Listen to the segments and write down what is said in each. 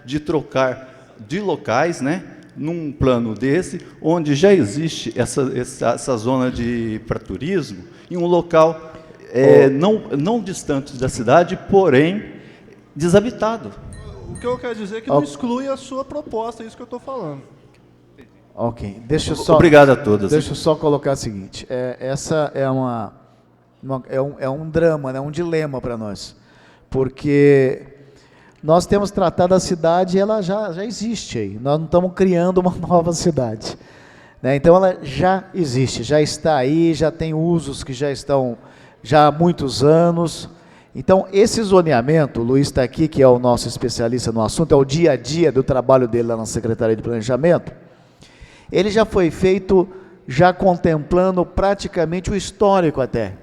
de trocar de locais, né, num plano desse, onde já existe essa zona para turismo, em um local não distante da cidade, porém desabitado. O que eu quero dizer é que não exclui a sua proposta, é isso que eu estou falando. Ok, Obrigado a todos. Deixa eu só colocar o seguinte, essa é um drama, né, um dilema para nós, porque nós temos tratado a cidade, ela já existe aí, nós não estamos criando uma nova cidade, né? Então ela já existe, já está aí, já tem usos que já estão já há muitos anos. Então esse zoneamento, o Luiz está aqui, que é o nosso especialista no assunto, é o dia a dia do trabalho dele lá na Secretaria de Planejamento, ele já foi feito já contemplando praticamente o histórico até,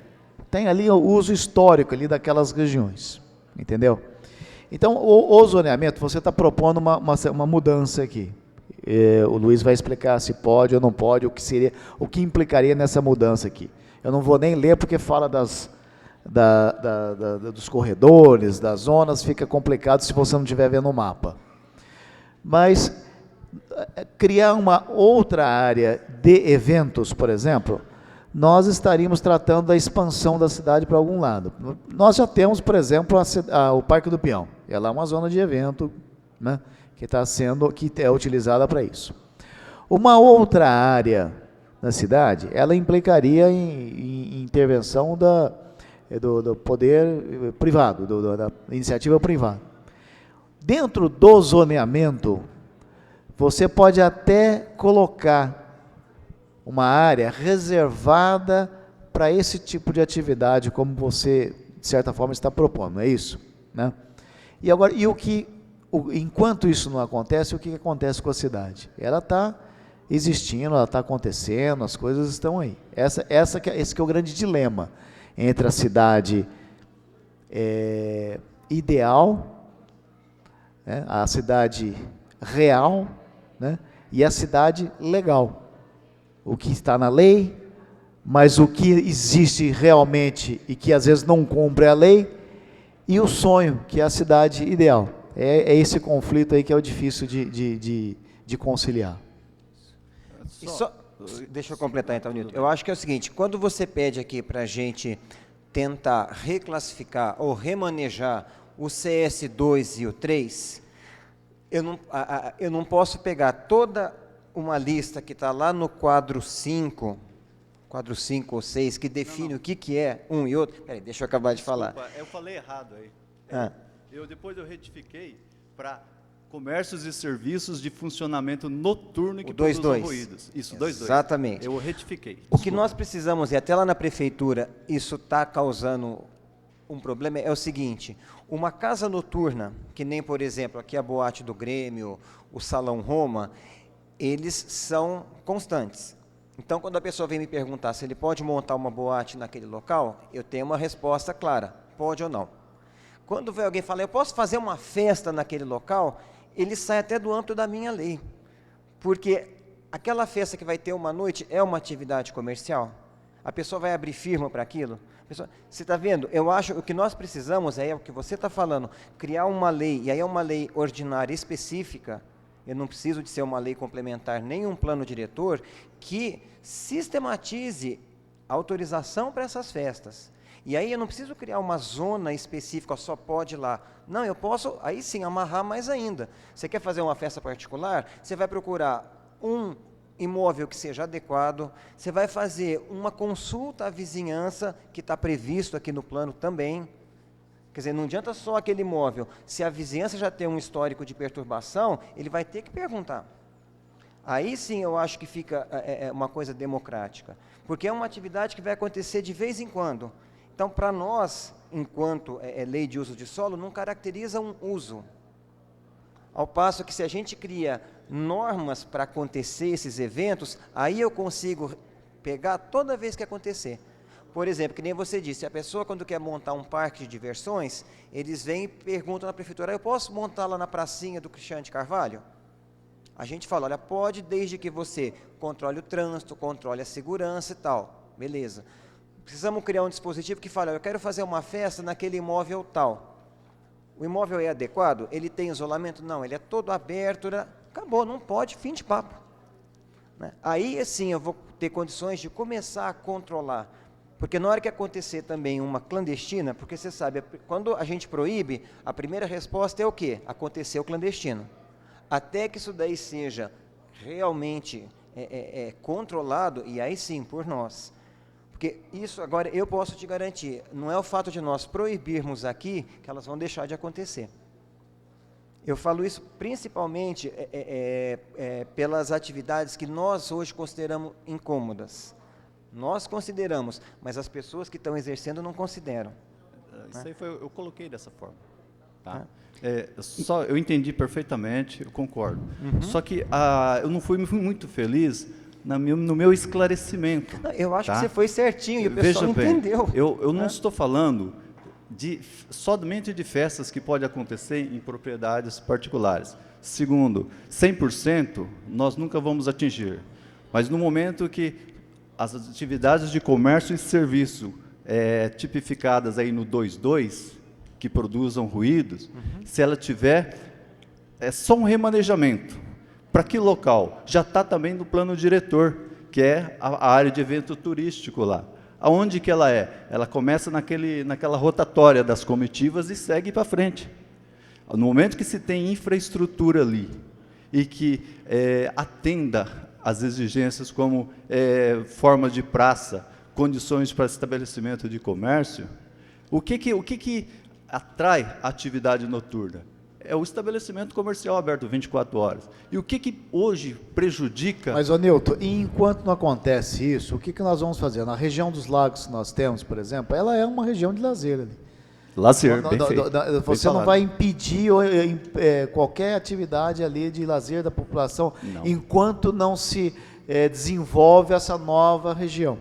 tem ali o uso histórico ali daquelas regiões, entendeu? Então, o zoneamento, você está propondo uma mudança aqui. O Luiz vai explicar se pode ou não pode, o que implicaria nessa mudança aqui. Eu não vou nem ler porque fala dos corredores, das zonas, fica complicado se você não estiver vendo o mapa. Mas criar uma outra área de eventos, por exemplo, nós estaríamos tratando da expansão da cidade para algum lado. Nós já temos, por exemplo, o Parque do Peão. Ela é uma zona de evento, né, que é utilizada para isso. Uma outra área da cidade, ela implicaria em intervenção do poder privado, da iniciativa privada. Dentro do zoneamento, você pode até colocar uma área reservada para esse tipo de atividade, como você, de certa forma, está propondo, é isso, né? E agora, enquanto isso não acontece, o que acontece com a cidade? Ela está existindo, ela está acontecendo, as coisas estão aí. Esse que é o grande dilema entre a cidade ideal, né, a cidade real, né, e a cidade legal. O que está na lei, mas o que existe realmente e que às vezes não cumpre a lei, e o sonho, que é a cidade ideal. É esse conflito aí que é o difícil de conciliar. Deixa eu completar então, Nilton. Eu acho que é o seguinte, quando você pede aqui para a gente tentar reclassificar ou remanejar o CS2 e o 3, eu não posso pegar toda uma lista que está lá no quadro 5 ou 6, que define o que é um e outro. Peraí, deixa eu acabar de falar. Desculpa, eu falei errado aí. Depois eu retifiquei para comércios e serviços de funcionamento noturno que produzam ruídos. Isso, 2.2. Exatamente. Eu retifiquei. O que nós precisamos, e até lá na prefeitura isso está causando um problema, é o seguinte: uma casa noturna, que nem, por exemplo, aqui a Boate do Grêmio, o Salão Roma, eles são constantes. Então, quando a pessoa vem me perguntar se ele pode montar uma boate naquele local, eu tenho uma resposta clara, pode ou não. Quando vem alguém falar, eu posso fazer uma festa naquele local, ele sai até do âmbito da minha lei, porque aquela festa que vai ter uma noite é uma atividade comercial, a pessoa vai abrir firma para aquilo. Você está vendo? Eu acho que o que nós precisamos, é o que você está falando, criar uma lei, e aí é uma lei ordinária específica. Eu não preciso de ser uma lei complementar, nem um plano diretor, que sistematize a autorização para essas festas. E aí eu não preciso criar uma zona específica, só pode ir lá. Não, eu posso, aí sim, amarrar mais ainda. Você quer fazer uma festa particular? Você vai procurar um imóvel que seja adequado, você vai fazer uma consulta à vizinhança, que está previsto aqui no plano também. Quer dizer, não adianta só aquele imóvel. Se a vizinhança já tem um histórico de perturbação, ele vai ter que perguntar. Aí sim eu acho que fica uma coisa democrática, porque é uma atividade que vai acontecer de vez em quando. Então, para nós, enquanto lei de uso de solo, não caracteriza um uso. Ao passo que, se a gente cria normas para acontecer esses eventos, aí eu consigo pegar toda vez que acontecer. Por exemplo, que nem você disse, a pessoa, quando quer montar um parque de diversões, eles vêm e perguntam na prefeitura, eu posso montar lá na pracinha do Cristiano de Carvalho? A gente fala, olha, pode, desde que você controle o trânsito, controle a segurança e tal. Beleza. Precisamos criar um dispositivo que fala, eu quero fazer uma festa naquele imóvel tal. O imóvel é adequado? Ele tem isolamento? Não, ele é todo aberto, acabou, não pode, fim de papo. Né? Aí, sim, eu vou ter condições de começar a controlar. Porque na hora que acontecer também uma clandestina, porque você sabe, quando a gente proíbe, a primeira resposta é o quê? Aconteceu clandestino. Até que isso daí seja realmente controlado, e aí sim, por nós. Porque isso agora eu posso te garantir, não é o fato de nós proibirmos aqui que elas vão deixar de acontecer. Eu falo isso principalmente pelas atividades que nós hoje consideramos incômodas. Nós consideramos, mas as pessoas que estão exercendo não consideram. Isso aí eu coloquei dessa forma. Tá? Eu entendi perfeitamente, eu concordo. Só que eu não fui muito feliz no meu esclarecimento. Não, eu acho tá? que você foi certinho e o pessoal entendeu. Eu não estou falando somente de festas que pode acontecer em propriedades particulares. Segundo, 100% nós nunca vamos atingir. Mas no momento que as atividades de comércio e serviço tipificadas aí no 2.2, que produzam ruídos, se ela tiver só um remanejamento, para que local? Já está também no plano diretor, que é a área de evento turístico lá. Aonde que ela é? Ela começa naquela rotatória das comitivas e segue para frente. No momento que se tem infraestrutura ali e que atenda às exigências como forma de praça, condições para estabelecimento de comércio, o que atrai a atividade noturna? É o estabelecimento comercial aberto 24 horas. E o que hoje prejudica... Mas, ô Nilton, e enquanto não acontece isso, o que nós vamos fazer? Na região dos lagos que nós temos, por exemplo, ela é uma região de lazer ali. Lazer, bem feito. Você não vai impedir qualquer atividade ali de lazer da população enquanto não se desenvolve essa nova região.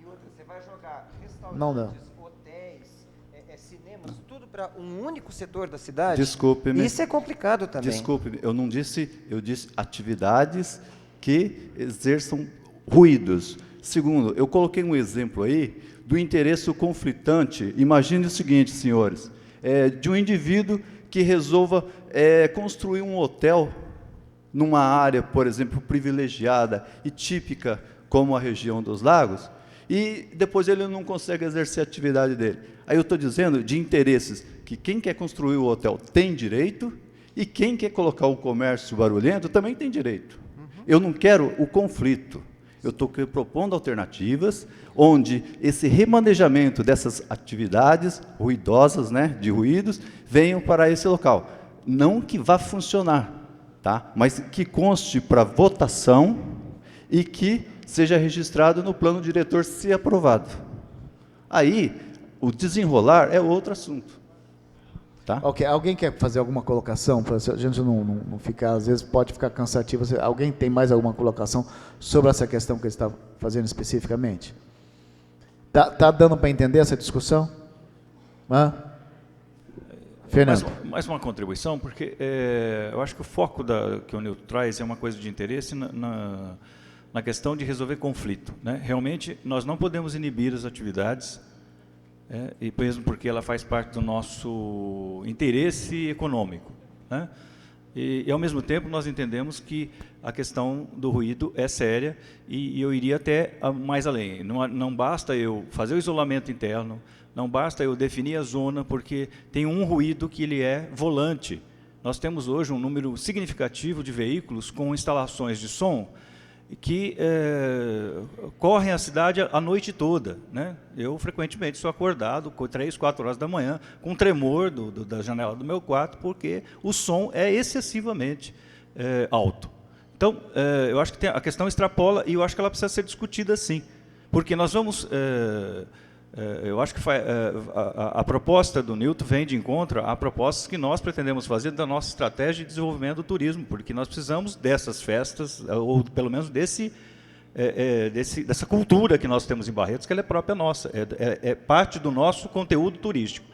E outra, você vai jogar restaurantes, Não dá. hotéis, cinemas, tudo para um único setor da cidade. Desculpe-me. Isso é complicado também. Desculpe, eu não disse, eu disse atividades que exerçam ruídos. Segundo, eu coloquei um exemplo aí do interesse conflitante. Imagine o seguinte, senhores, de um indivíduo que resolva construir um hotel numa área, por exemplo, privilegiada e típica como a região dos lagos, e depois ele não consegue exercer a atividade dele. Aí eu estou dizendo de interesses que quem quer construir o hotel tem direito e quem quer colocar o comércio barulhento também tem direito. Eu não quero o conflito. Eu estou propondo alternativas onde esse remanejamento dessas atividades ruidosas, né, de ruídos, venham para esse local. Não que vá funcionar, tá? Mas que conste para votação e que seja registrado no plano diretor, se aprovado. Aí, o desenrolar é outro assunto. Tá? Ok, alguém quer fazer alguma colocação? Para a gente não ficar, às vezes pode ficar cansativo. Alguém tem mais alguma colocação sobre essa questão que ele está fazendo especificamente? Tá dando para entender essa discussão? Fernando. Mais uma contribuição, porque eu acho que o foco que o Nilton traz é uma coisa de interesse na questão de resolver conflito. Né? Realmente, nós não podemos inibir as atividades, e mesmo porque ela faz parte do nosso interesse econômico. Né? E, ao mesmo tempo, nós entendemos que a questão do ruído é séria e eu iria até mais além. Não basta eu fazer o isolamento interno, não basta eu definir a zona, porque tem um ruído que ele é volante. Nós temos hoje um número significativo de veículos com instalações de som que correm a cidade a noite toda. Né? Eu, frequentemente, sou acordado com 3, 4 horas da manhã, com tremor da janela do meu quarto, porque o som é excessivamente alto. Então, eu acho que a questão extrapola, e eu acho que ela precisa ser discutida sim, porque nós vamos... eu acho que a proposta do Nilton vem de encontro a propostas que nós pretendemos fazer da nossa estratégia de desenvolvimento do turismo, porque nós precisamos dessas festas, ou pelo menos dessa cultura que nós temos em Barretos, que ela é própria nossa, é parte do nosso conteúdo turístico.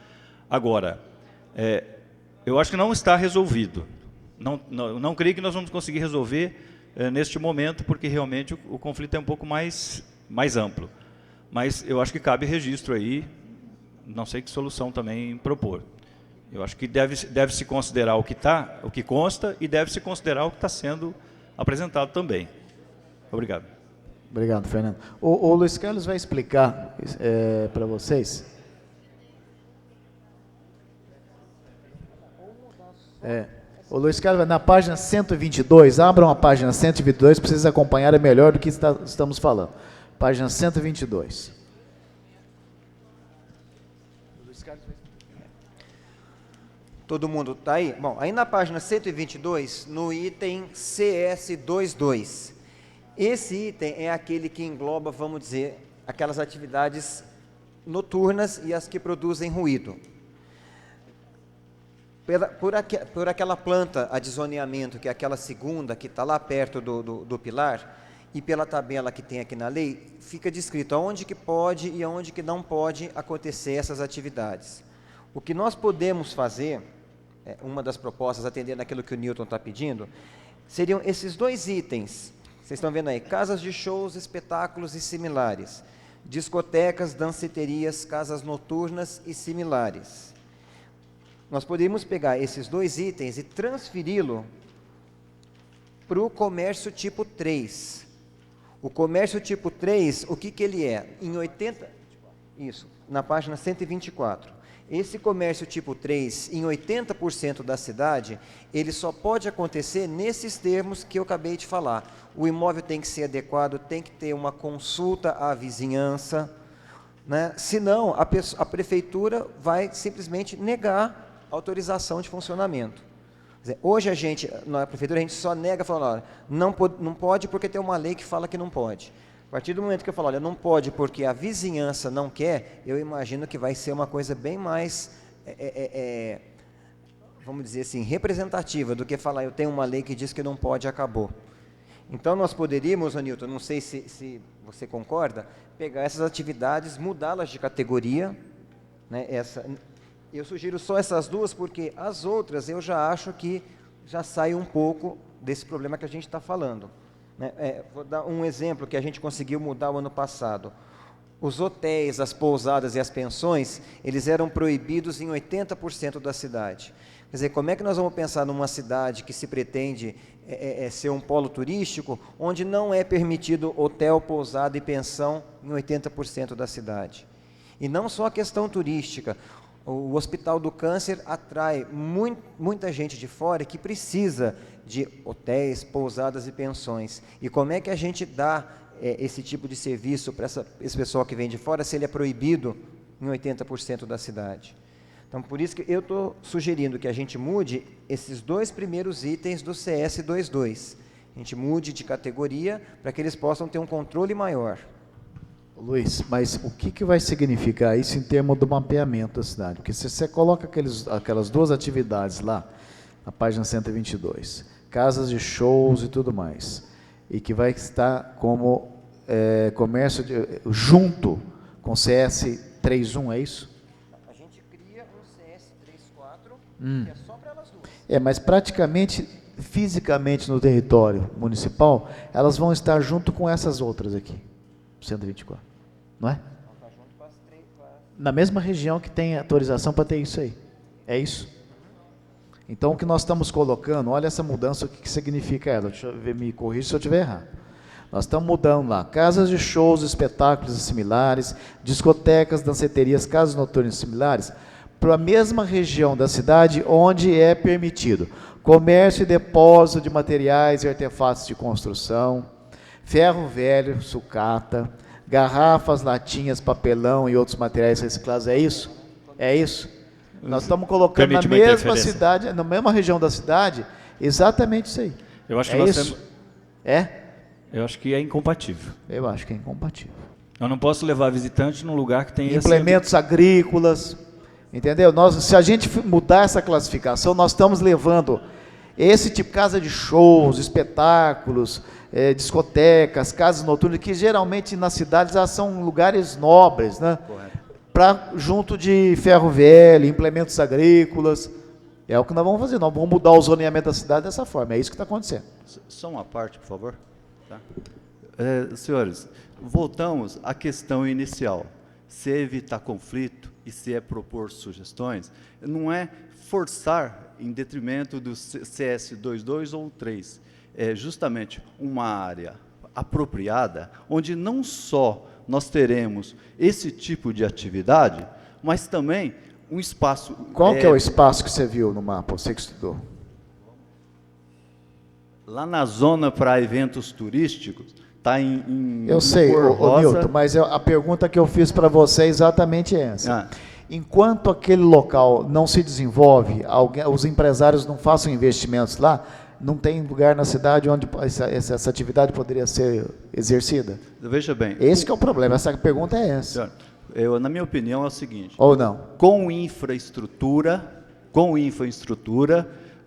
Agora, eu acho que não está resolvido. Não creio que nós vamos conseguir resolver neste momento, porque realmente o conflito é um pouco mais amplo. Mas eu acho que cabe registro aí, não sei que solução também propor. Eu acho que deve-se considerar o que consta e deve-se considerar o que está sendo apresentado também. Obrigado. Obrigado, Fernando. O Luiz Carlos vai explicar para vocês. O Luiz Carlos, na página 122, abram a página 122 para vocês acompanharem melhor do que estamos falando. Página 122. Todo mundo está aí? Bom, aí na página 122, no item CS22, esse item é aquele que engloba, vamos dizer, aquelas atividades noturnas e as que produzem ruído. Por aquela planta de zoneamento, que é aquela segunda, que está lá perto do pilar, e pela tabela que tem aqui na lei, fica descrito aonde que pode e aonde que não pode acontecer essas atividades. O que nós podemos fazer, uma das propostas, atendendo aquilo que o Newton está pedindo, seriam esses dois itens. Vocês estão vendo aí, casas de shows, espetáculos e similares, discotecas, danceterias, casas noturnas e similares. Nós poderíamos pegar esses dois itens e transferi-lo para o comércio tipo 3. O comércio tipo 3, o que ele é? Na página 124. Esse comércio tipo 3, em 80% da cidade, ele só pode acontecer nesses termos que eu acabei de falar. O imóvel tem que ser adequado, tem que ter uma consulta à vizinhança, né? Senão, a prefeitura vai simplesmente negar a autorização de funcionamento. Quer dizer, hoje na prefeitura, a gente só nega, falando, olha, não pode porque tem uma lei que fala que não pode. A partir do momento que eu falo, olha, não pode porque a vizinhança não quer, eu imagino que vai ser uma coisa bem mais, vamos dizer assim, representativa do que falar, eu tenho uma lei que diz que não pode e acabou. Então, nós poderíamos, Newton, não sei se você concorda, pegar essas atividades, mudá-las de categoria, né, eu sugiro só essas duas, porque as outras eu já acho que já sai um pouco desse problema que a gente está falando. Vou dar um exemplo que a gente conseguiu mudar o ano passado. Os hotéis, as pousadas e as pensões, eles eram proibidos em 80% da cidade. Quer dizer, como é que nós vamos pensar numa cidade que se pretende ser um polo turístico, onde não é permitido hotel, pousada e pensão em 80% da cidade? E não só a questão turística. O Hospital do Câncer atrai muita gente de fora que precisa de hotéis, pousadas e pensões. E como é que a gente dá esse tipo de serviço para esse pessoal que vem de fora, se ele é proibido em 80% da cidade? Então, por isso que eu estou sugerindo que a gente mude esses dois primeiros itens do CS22. A gente mude de categoria para que eles possam ter um controle maior. Luiz, mas o que vai significar isso em termos do mapeamento da cidade? Porque se você coloca aquelas duas atividades lá, na página 122, casas de shows e tudo mais, e que vai estar como comércio junto com CS 31, é isso? A gente cria um CS 34, que é só para elas duas. Mas praticamente, fisicamente no território municipal, elas vão estar junto com essas outras aqui. 124, não é? Na mesma região que tem autorização para ter isso aí. É isso? Então, o que nós estamos colocando, olha essa mudança, o que significa ela? Deixa eu ver, me corrija se eu estiver errado. Nós estamos mudando lá, casas de shows, espetáculos e similares, discotecas, danceterias, casas noturnas e similares, para a mesma região da cidade onde é permitido comércio e depósito de materiais e artefatos de construção, ferro velho, sucata, garrafas, latinhas, papelão e outros materiais reciclados. É isso? É isso? Nós estamos colocando na mesma cidade, na mesma região da cidade, exatamente isso aí. Eu acho que Eu acho que é incompatível. Eu acho que é incompatível. Eu não posso levar visitante num lugar que tem implementos agrícolas, entendeu? Se a gente mudar essa classificação, nós estamos levando esse tipo de casa de shows, espetáculos, discotecas, casas noturnas, que geralmente nas cidades são lugares nobres, né? Junto de ferro velho, implementos agrícolas. É o que nós vamos fazer, nós vamos mudar o zoneamento da cidade dessa forma, é isso que está acontecendo. Só uma parte, por favor. Tá? Senhores, voltamos à questão inicial. Se evitar conflito, e se é propor sugestões, não é forçar em detrimento do CS22 ou 3. É justamente uma área apropriada, onde não só nós teremos esse tipo de atividade, mas também um espaço... Qual que é o espaço que você viu no mapa, você que estudou? Lá na zona para eventos turísticos, está em Eu sei, cor ô rosa. Nilton, mas a pergunta que eu fiz para você é exatamente essa. Ah. Enquanto aquele local não se desenvolve, os empresários não façam investimentos lá, não tem lugar na cidade onde essa atividade poderia ser exercida? Veja bem. Esse que é o problema, essa pergunta é essa. Na minha opinião, é o seguinte. Ou não? Com infraestrutura,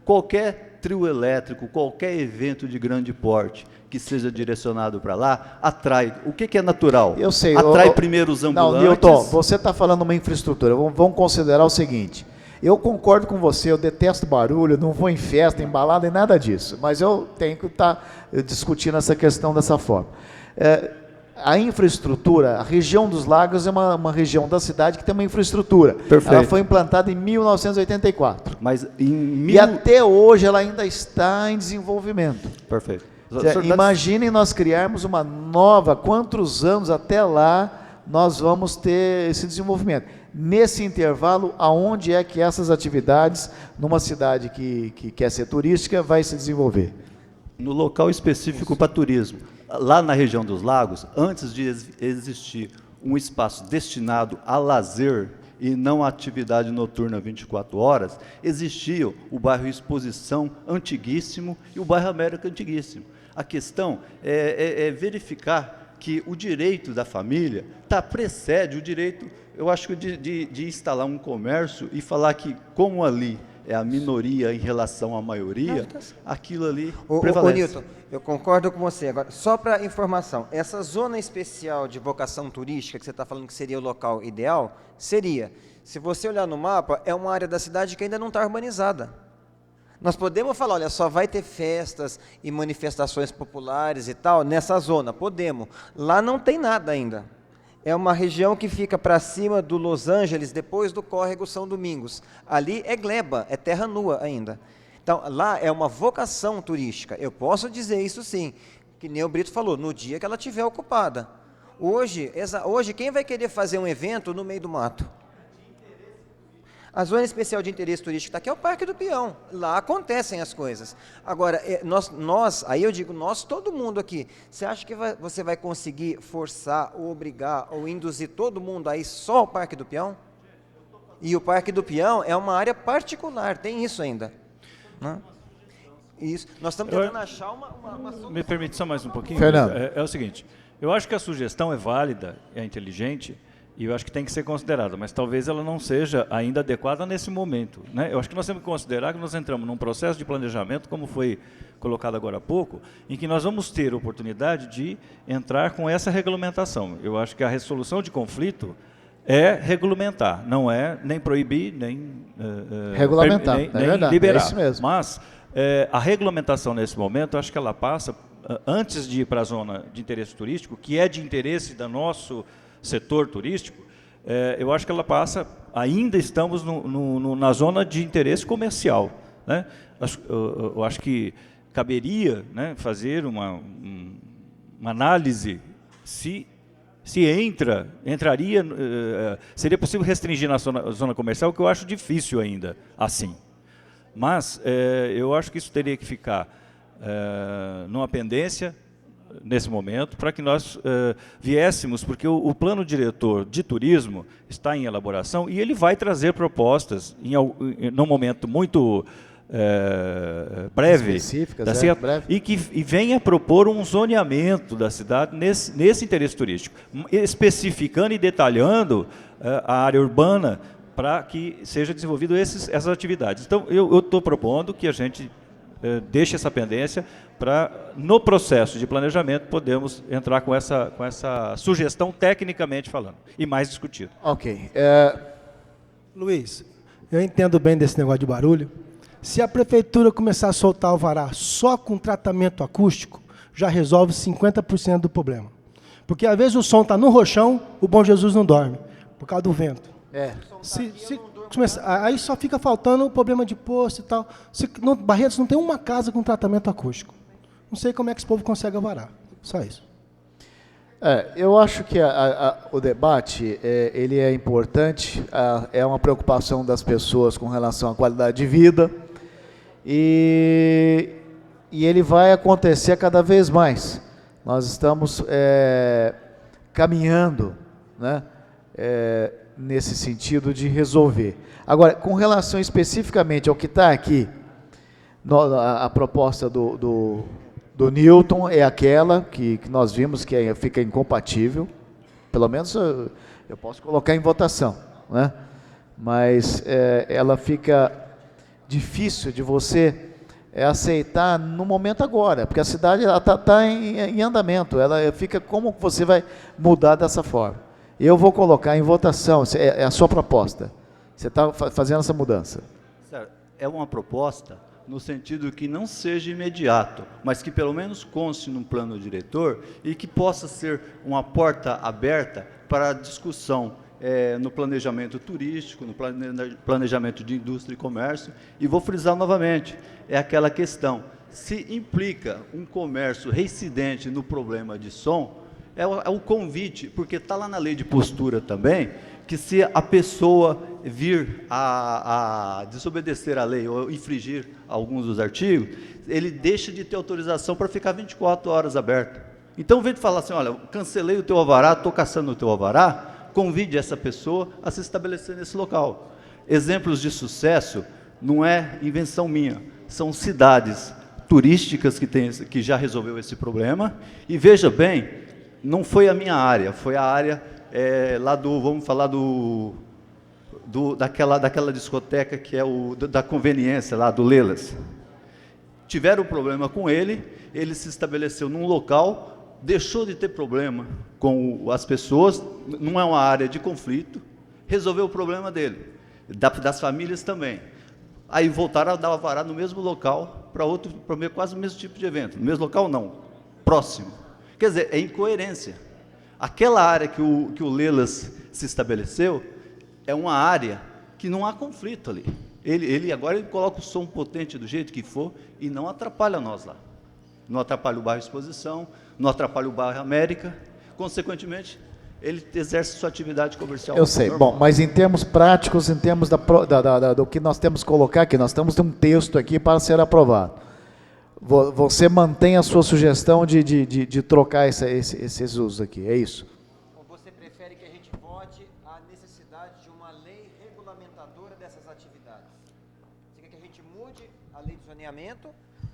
qualquer trio elétrico, qualquer evento de grande porte que seja direcionado para lá, atrai. O que é natural? Eu sei. Atrai primeiro os ambulantes. Não, Nilton, você está falando uma infraestrutura. Vamos considerar o seguinte. Eu concordo com você, eu detesto barulho, não vou em festa, em balada, e nada disso. Mas eu tenho que estar discutindo essa questão dessa forma. A infraestrutura, a região dos lagos é uma região da cidade que tem uma infraestrutura. Perfeito. Ela foi implantada em 1984. Mas E até hoje ela ainda está em desenvolvimento. Perfeito. Imaginem nós criarmos uma nova, quantos anos até lá nós vamos ter esse desenvolvimento. Nesse intervalo, aonde é que essas atividades, numa cidade que quer ser turística, vai se desenvolver? No local específico para turismo. Lá na região dos lagos, antes de existir um espaço destinado a lazer e não a atividade noturna 24 horas, existia o bairro Exposição Antiguíssimo e o bairro América Antiguíssimo. A questão é verificar que o direito da família precede o direito, eu acho, de instalar um comércio e falar que, como ali é a minoria em relação à maioria, aquilo ali prevalece. Nilton, eu concordo com você. Agora, só para informação, essa zona especial de vocação turística, que você está falando que seria o local ideal, seria, se você olhar no mapa, é uma área da cidade que ainda não está urbanizada. Nós podemos falar, olha, só vai ter festas e manifestações populares e tal, nessa zona, podemos. Lá não tem nada ainda. É uma região que fica para cima do Los Angeles, depois do córrego São Domingos. Ali é gleba, é terra nua ainda. Então, lá é uma vocação turística. Eu posso dizer isso sim, que nem o Brito falou, no dia que ela estiver ocupada. Hoje, quem vai querer fazer um evento no meio do mato? A zona especial de interesse turístico está aqui é o Parque do Peão. Lá acontecem as coisas. Agora, aí eu digo, todo mundo aqui, você acha que você vai conseguir forçar, ou obrigar, ou induzir todo mundo a ir só ao Parque do Peão? E o Parque do Peão é uma área particular, tem isso ainda. Né? Isso. Nós estamos tentando achar uma solução. Me permite só mais um pouquinho? Fernando. É o seguinte, eu acho que a sugestão é válida, é inteligente, e eu acho que tem que ser considerada, mas talvez ela não seja ainda adequada nesse momento, né? Eu acho que nós temos que considerar que nós entramos num processo de planejamento, como foi colocado agora há pouco, em que nós vamos ter oportunidade de entrar com essa regulamentação. Eu acho que a resolução de conflito é regulamentar, não é nem proibir, nem regulamentar, nem verdade, liberar. É isso mesmo. Mas a regulamentação nesse momento, acho que ela passa, antes de ir para a zona de interesse turístico, que é de interesse do nosso setor turístico, eu acho que ela passa, ainda estamos na zona de interesse comercial, né? Eu acho que caberia, né, fazer uma análise se entraria, seria possível restringir na zona comercial, que eu acho difícil ainda assim. Mas eu acho que isso teria que ficar numa pendência nesse momento, para que nós viéssemos, porque o plano diretor de turismo está em elaboração e ele vai trazer propostas num momento muito breve, específicas, tá certo? breve. E venha propor um zoneamento da cidade nesse interesse turístico, especificando e detalhando a área urbana para que seja desenvolvido essas atividades. Então, eu estou propondo que a gente deixe essa pendência para, no processo de planejamento, podemos entrar com essa sugestão tecnicamente falando, e mais discutido. Ok. Luiz, eu entendo bem desse negócio de barulho. Se a prefeitura começar a soltar alvará só com tratamento acústico, já resolve 50% do problema. Porque às vezes o som está no rochão, o Bom Jesus não dorme, por causa do vento. É. Aí só fica faltando o problema de poço e tal. Barretos não tem uma casa com tratamento acústico. Não sei como é que esse povo consegue avarar. Só isso. Eu acho que o debate ele é importante, é uma preocupação das pessoas com relação à qualidade de vida e ele vai acontecer cada vez mais. Nós estamos caminhando, né, nesse sentido de resolver. Agora, com relação especificamente ao que está aqui, a proposta do Newton é aquela que nós vimos que fica incompatível, pelo menos eu posso colocar em votação, né? Mas ela fica difícil de você aceitar no momento agora, porque a cidade está em andamento, ela fica, como você vai mudar dessa forma? Eu vou colocar em votação, é a sua proposta, você está fazendo essa mudança. É uma proposta no sentido que não seja imediato, mas que pelo menos conste num plano diretor e que possa ser uma porta aberta para a discussão no planejamento turístico, no planejamento de indústria e comércio. E vou frisar novamente, é aquela questão, se implica um comércio reincidente no problema de som, é o convite, porque está lá na lei de postura também, que se a pessoa vir a desobedecer a lei ou infringir alguns dos artigos, ele deixa de ter autorização para ficar 24 horas aberto. Então, ao invés de falar assim, olha, cancelei o teu alvará, estou caçando o teu alvará, convide essa pessoa a se estabelecer nesse local. Exemplos de sucesso não é invenção minha, são cidades turísticas que já resolveu esse problema, e veja bem, não foi a minha área, foi a área lá vamos falar daquela discoteca que é da conveniência lá, do Lelas. Tiveram problema com ele se estabeleceu num local, deixou de ter problema com as pessoas, não é uma área de conflito, resolveu o problema dele, das famílias também. Aí voltaram a dar alvará no mesmo local, para quase o mesmo tipo de evento. No mesmo local, não, próximo. Quer dizer, é incoerência. Aquela área que o Lelas se estabeleceu é uma área que não há conflito ali. Agora ele coloca o som potente do jeito que for e não atrapalha nós lá. Não atrapalha o bairro Exposição, não atrapalha o bairro América. Consequentemente, ele exerce sua atividade comercial. Eu sei, bom, mas em termos práticos, em termos do que nós temos que colocar aqui, nós temos um texto aqui para ser aprovado. Você mantém a sua sugestão de trocar esses usos aqui, é isso? Ou você prefere que a gente vote a necessidade de uma lei regulamentadora dessas atividades? Você quer que a gente mude a lei de zoneamento?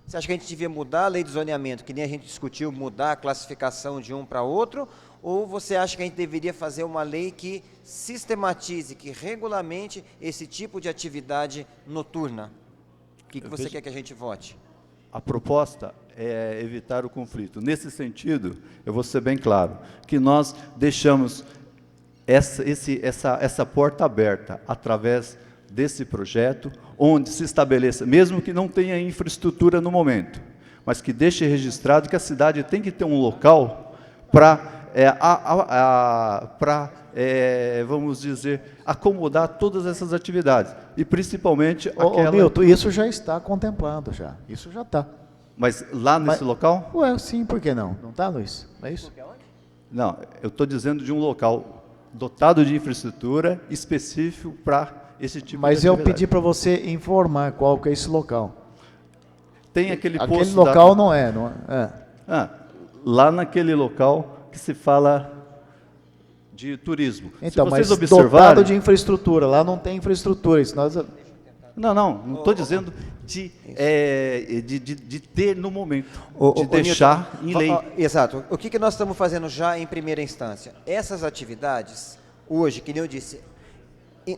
Você acha que a gente devia mudar a lei de zoneamento, que nem a gente discutiu, mudar a classificação de um para outro? Ou você acha que a gente deveria fazer uma lei que sistematize, que regulamente esse tipo de atividade noturna? O que você quer que a gente vote? A proposta é evitar o conflito. Nesse sentido, eu vou ser bem claro, que nós deixamos essa porta aberta através desse projeto, onde se estabeleça, mesmo que não tenha infraestrutura no momento, mas que deixe registrado que a cidade tem que ter um local para, vamos dizer, acomodar todas essas atividades. E principalmente aquela... Milton, isso já está contemplado, já. Isso já está. Mas lá nesse local? Ué, sim, por que não? Não está, Luiz? É isso? Não, eu estou dizendo de um local dotado de infraestrutura específico para esse tipo de atividade. Mas eu pedi para você informar qual que é esse local. Tem aquele posto... Aquele local não é. Lá naquele local que se fala de turismo. Então, se vocês mas observarem, dotado de infraestrutura, lá não tem infraestrutura. Isso nós... Não estou dizendo de ter no momento, de deixar em lei. Exato. O que nós estamos fazendo já em primeira instância? Essas atividades, hoje, que nem eu disse,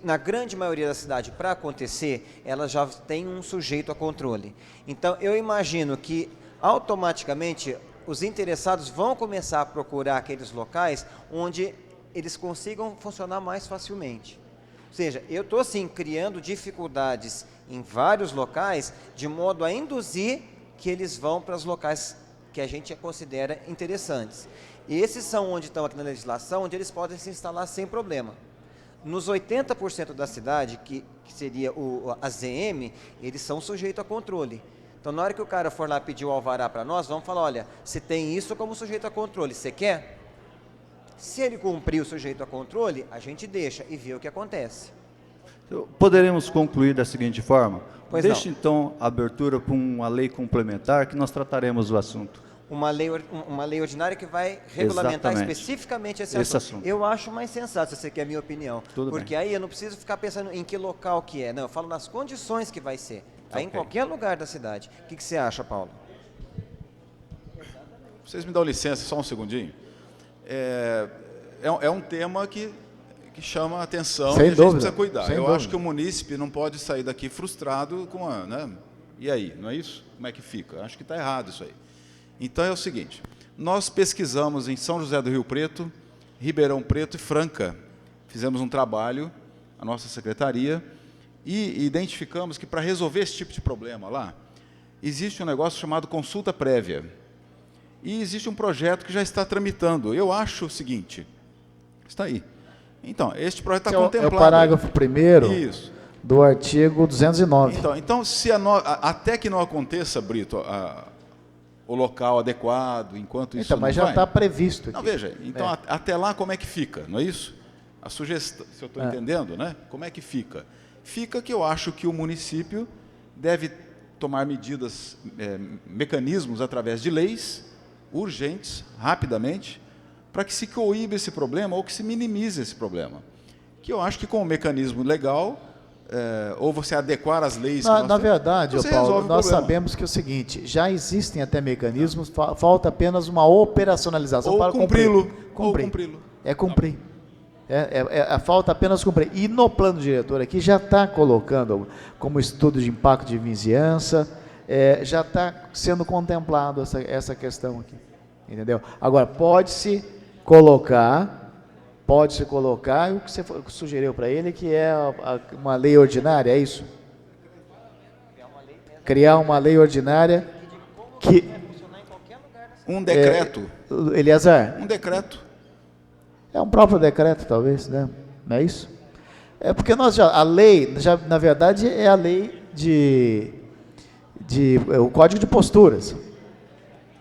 na grande maioria da cidade, para acontecer, elas já têm um sujeito a controle. Então, eu imagino que, automaticamente, os interessados vão começar a procurar aqueles locais onde eles consigam funcionar mais facilmente. Ou seja, eu estou, sim, criando dificuldades em vários locais, de modo a induzir que eles vão para os locais que a gente considera interessantes. E esses são onde estão aqui na legislação, onde eles podem se instalar sem problema. Nos 80% da cidade, que seria a ZM, eles são sujeitos a controle. Então, na hora que o cara for lá pedir o alvará para nós, vamos falar, olha, você tem isso como sujeito a controle, você quer? Se ele cumprir o sujeito a controle, a gente deixa e vê o que acontece. Poderemos concluir da seguinte forma? Pois Deixe, não. então, a abertura para uma lei complementar que nós trataremos o assunto. Uma lei ordinária que vai regulamentar Exatamente. especificamente esse Esse assunto. assunto. Eu acho mais sensato, se você quer a minha opinião. Tudo porque bem. aí eu não preciso ficar pensando em que local que é. Não, eu falo nas condições que vai ser. Aí em Ok. qualquer lugar da cidade. O que você acha, Paulo? Vocês me dão licença só um segundinho? É um tema que chama a atenção Sem e a gente dúvida, precisa cuidar. sem Eu dúvida. acho que o munícipe não pode sair daqui frustrado com a... Né? E aí, não é isso? Como é que fica? Eu acho que está errado isso aí. Então é o seguinte, nós pesquisamos em São José do Rio Preto, Ribeirão Preto e Franca. Fizemos um trabalho, a nossa secretaria, e identificamos que para resolver esse tipo de problema lá, existe um negócio chamado consulta prévia. E existe um projeto que já está tramitando. Eu acho o seguinte, está aí. Então, este projeto está É contemplado. o parágrafo 1º Isso. do artigo 209. Então se até que não aconteça, Brito, o local adequado, enquanto isso Então, mas não já vai... está previsto Não, aqui. veja, então até lá como é que fica, não é isso? A sugestão, se eu estou entendendo, né? Como é que fica? Fica que eu acho que o município deve tomar medidas, mecanismos através de leis urgentes, rapidamente, para que se coíbe esse problema ou que se minimize esse problema. Que eu acho que com o mecanismo legal, ou você adequar as leis... que nós Na temos, verdade, você Paulo, resolve o nós problema. sabemos que é o seguinte, já existem até mecanismos, falta apenas uma operacionalização Ou para cumpri-lo. cumprir. Ou cumpri-lo. É cumprir. Falta apenas cumprir. E no plano diretor aqui já está colocando como estudo de impacto de vizinhança, já está sendo contemplado essa questão aqui. Entendeu? Agora, pode-se colocar o que você sugeriu para ele, que é uma lei ordinária, é isso? Criar uma lei ordinária que... Um decreto. Eliazar, Um decreto. é um próprio decreto, talvez, né? Não é isso? É porque a lei, na verdade, é a lei o Código de Posturas,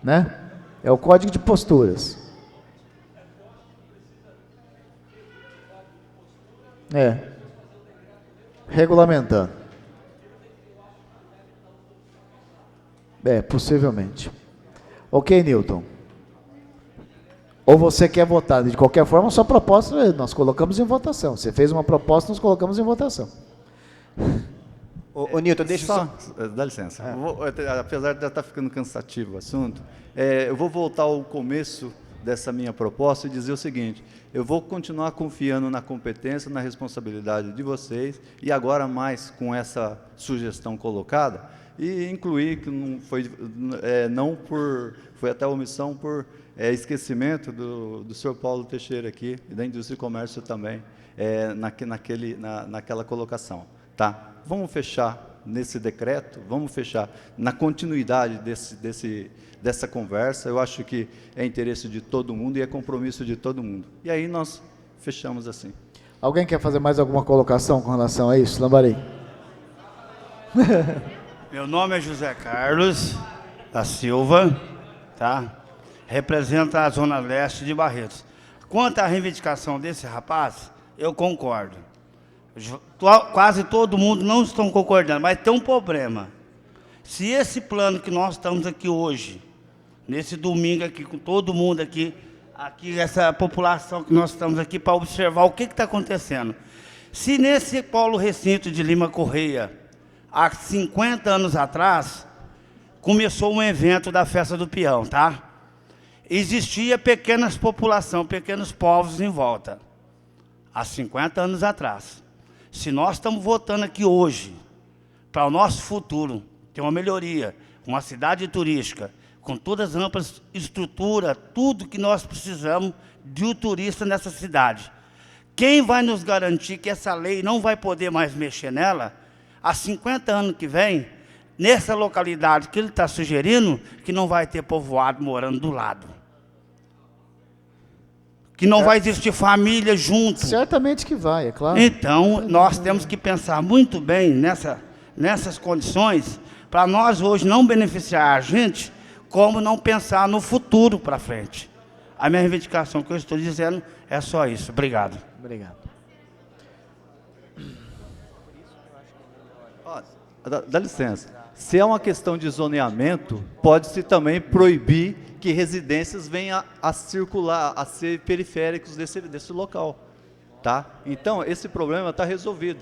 né? É o Código de Posturas. Regulamentando. Possivelmente. Ok, Newton. Ou você quer votar? De qualquer forma, a sua proposta nós colocamos em votação. Você fez uma proposta, nós colocamos em votação. Ô Nilton, deixa eu só... Dá licença. Apesar de estar ficando cansativo o assunto, eu vou voltar ao começo dessa minha proposta e dizer o seguinte: eu vou continuar confiando na competência, na responsabilidade de vocês, e agora mais com essa sugestão colocada, e incluir que não foi, foi até omissão por esquecimento do senhor Paulo Teixeira aqui, e da Indústria e Comércio também, naquela colocação. Tá? Vamos fechar nesse decreto, vamos fechar na continuidade dessa conversa. Eu acho que é interesse de todo mundo e é compromisso de todo mundo. E aí nós fechamos assim. Alguém quer fazer mais alguma colocação com relação a isso, Lambari? Meu nome é José Carlos da Silva, tá? Representa a Zona Leste de Barretos. Quanto à reivindicação desse rapaz, eu concordo. Quase todo mundo não estão concordando, mas tem um problema. Se esse plano que nós estamos aqui hoje, nesse domingo aqui, com todo mundo aqui essa população que nós estamos aqui para observar o que está acontecendo. Se nesse polo recinto de Lima Correia, há 50 anos atrás, começou um evento da Festa do Peão, tá? Existia pequenas populações, pequenos povos em volta, há 50 anos atrás. Se nós estamos votando aqui hoje, para o nosso futuro, ter uma melhoria, uma cidade turística, com todas as amplas estruturas, tudo que nós precisamos de um turista nessa cidade. Quem vai nos garantir que essa lei não vai poder mais mexer nela, há 50 anos que vem, nessa localidade que ele está sugerindo, que não vai ter povoado morando do lado? Que não vai existir família junto. Certamente que vai, é claro. Então, nós temos que pensar muito bem nessas condições, para nós hoje não beneficiar a gente, como não pensar no futuro para frente. A minha reivindicação que eu estou dizendo é só isso. Obrigado. Obrigado. Dá licença. Se é uma questão de zoneamento, pode-se também proibir que residências venham a circular, a ser periféricos desse local. Tá? Então, esse problema está resolvido.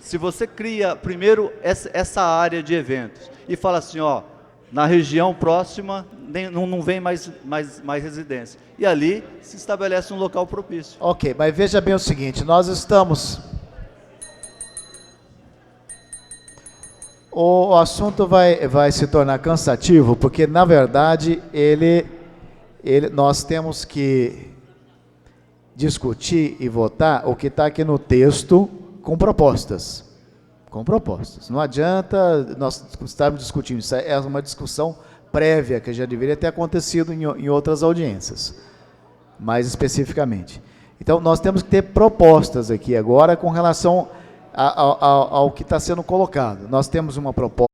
Se você cria, primeiro, essa área de eventos e fala assim, ó, na região próxima não vem mais residência. E ali se estabelece um local propício. Ok, mas veja bem o seguinte, nós estamos... O assunto vai se tornar cansativo, porque, na verdade, nós temos que discutir e votar o que está aqui no texto com propostas. Com propostas. Não adianta nós estarmos discutindo isso. É uma discussão prévia que já deveria ter acontecido em outras audiências, mais especificamente. Então, nós temos que ter propostas aqui agora com relação ao que está sendo colocado. Nós temos uma proposta